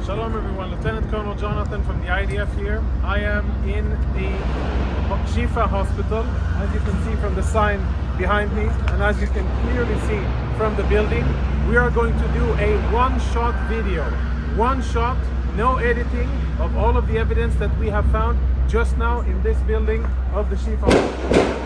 Shalom everyone, Lieutenant Colonel Jonathan from the IDF here. I am in the Shifa hospital, as you can see from the sign behind me, and as you can clearly see from the building. We are going to do a one-shot video, one shot, no editing, of all of the evidence that we have found just now in this building of the Shifa hospital.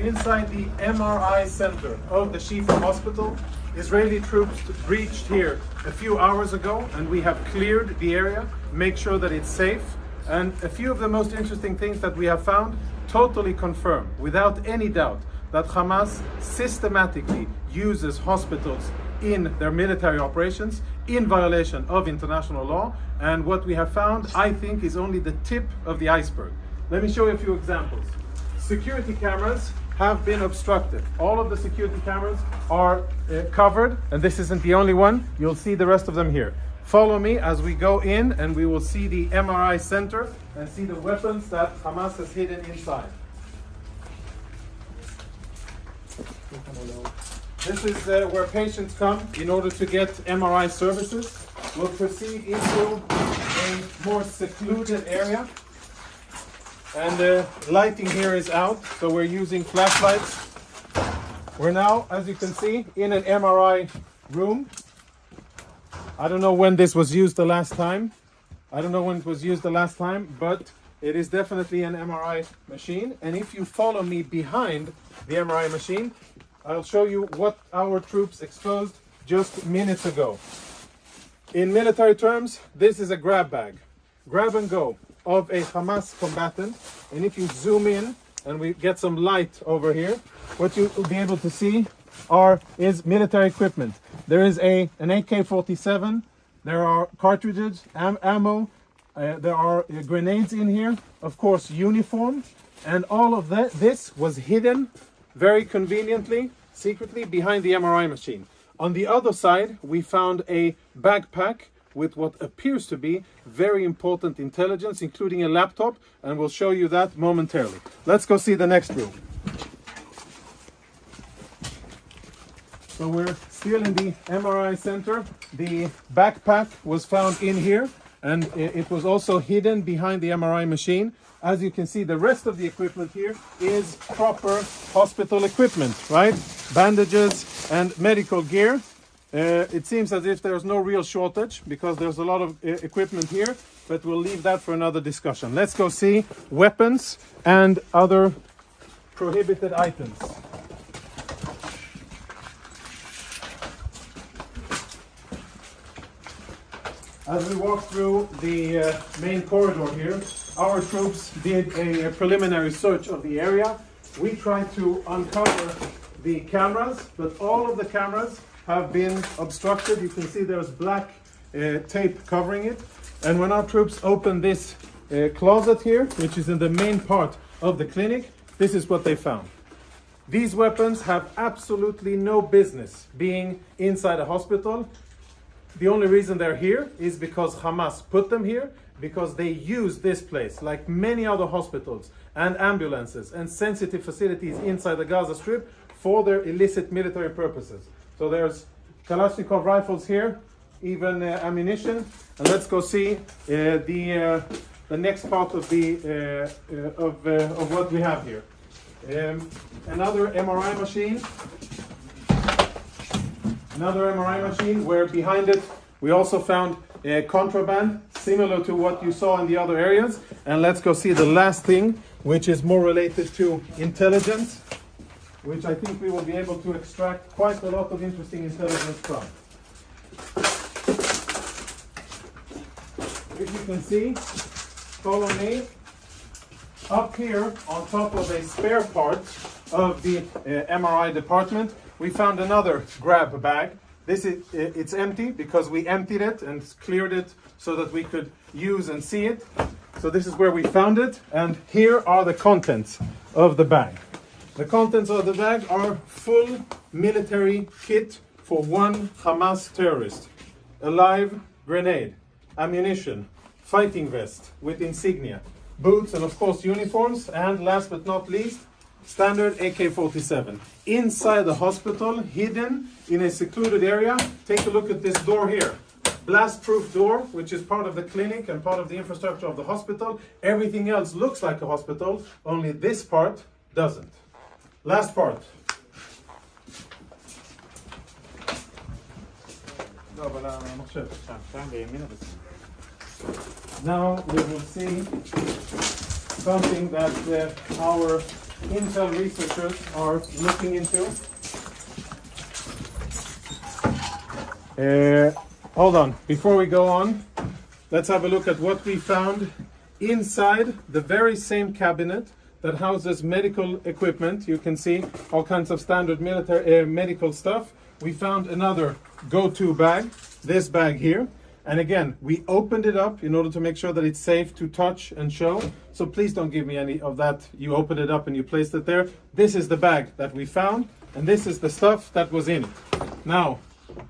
Inside the MRI center of the Shifa hospital. Israeli troops breached here a few hours ago, and we have cleared the area, make sure that it's safe. And a few of the most interesting things that we have found totally confirm, without any doubt, that Hamas systematically uses hospitals in their military operations in violation of international law. And what we have found, I think, is only the tip of the iceberg. Let me show you a few examples. Security cameras have been obstructed. All of the security cameras are covered, and this isn't the only one. You'll see the rest of them here. Follow me as we go in, and we will see the MRI center and see the weapons that Hamas has hidden inside. This is where patients come in order to get MRI services. We'll proceed into a more secluded area. And the lighting here is out, so we're using flashlights. We're now, as you can see, in an MRI room. I don't know when this was used the last time. But it is definitely an MRI machine. And if you follow me behind the MRI machine, I'll show you what our troops exposed just minutes ago. In military terms, this is a grab bag. Grab and go of a Hamas combatant, and if you zoom in and we get some light over here, what you will be able to see is military equipment. There is an AK-47, there are cartridges, ammo, there are grenades in here, of course uniform, and all of this was hidden very conveniently, secretly behind the MRI machine. On the other side, we found a backpack with what appears to be very important intelligence, including a laptop, and we'll show you that momentarily. Let's go see the next room. So we're still in the MRI center. The backpack was found in here, and it was also hidden behind the MRI machine. As you can see, the rest of the equipment here is proper hospital equipment, right? Bandages and medical gear. It seems as if there's no real shortage because there's a lot of equipment here, but we'll leave that for another discussion. Let's go see weapons and other prohibited items. As we walk through the main corridor here, our troops did a preliminary search of the area. We tried to uncover the cameras, but all of the cameras have been obstructed. You can see there's black tape covering it. And when our troops opened this closet here, which is in the main part of the clinic, this is what they found. These weapons have absolutely no business being inside a hospital. The only reason they're here is because Hamas put them here, because they use this place, like many other hospitals and ambulances and sensitive facilities inside the Gaza Strip, for their illicit military purposes. So there's Kalashnikov rifles here, even ammunition. And let's go see the next part of what we have here. Another MRI machine, where behind it we also found contraband, similar to what you saw in the other areas. And let's go see the last thing, which is more related to intelligence, which I think we will be able to extract quite a lot of interesting intelligence from. If you can see, follow me. Up here, on top of a spare part of the MRI department, we found another grab bag. It's empty because we emptied it and cleared it so that we could use and see it. So this is where we found it, and here are the contents of the bag. The contents of the bag are full military kit for one Hamas terrorist. A live grenade, ammunition, fighting vest with insignia, boots, and of course uniforms, and last but not least, standard AK-47. Inside the hospital, hidden in a secluded area. Take a look at this door here. Blast-proof door, which is part of the clinic and part of the infrastructure of the hospital. Everything else looks like a hospital, only this part doesn't. Last part. Now we will see something that our Intel researchers are looking into. Hold on, before we go on, let's have a look at what we found inside the very same cabinet that houses medical equipment. You can see all kinds of standard military medical stuff. We found another go-to bag, this bag here. And again, we opened it up in order to make sure that it's safe to touch and show. So please don't give me any of that. You opened it up and you placed it there. This is the bag that we found, and this is the stuff that was in it. Now,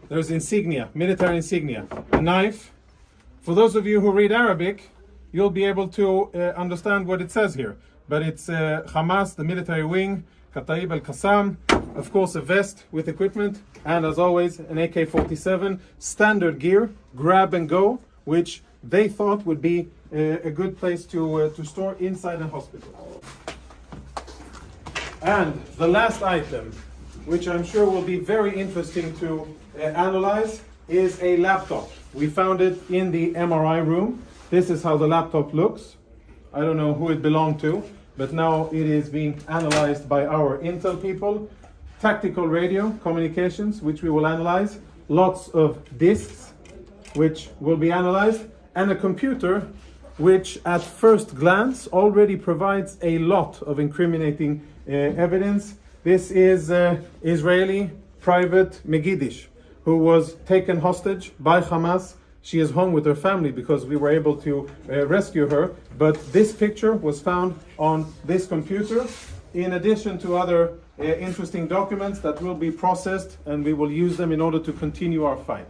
there's insignia, military insignia, a knife. For those of you who read Arabic, you'll be able to understand what it says here. But it's Hamas, the military wing, Kataib al-Qassam, of course a vest with equipment, and as always an AK-47, standard gear, grab and go, which they thought would be a good place to store inside a hospital. And the last item, which I'm sure will be very interesting to analyze, is a laptop. We found it in the MRI room. This is how the laptop looks. I don't know who it belonged to, but now it is being analyzed by our Intel people. Tactical radio communications, which we will analyze. Lots of disks, which will be analyzed. And a computer, which at first glance already provides a lot of incriminating evidence. This is Israeli private Megidish, who was taken hostage by Hamas. She is home with her family because we were able to rescue her. But this picture was found on this computer, in addition to other interesting documents that will be processed, and we will use them in order to continue our fight.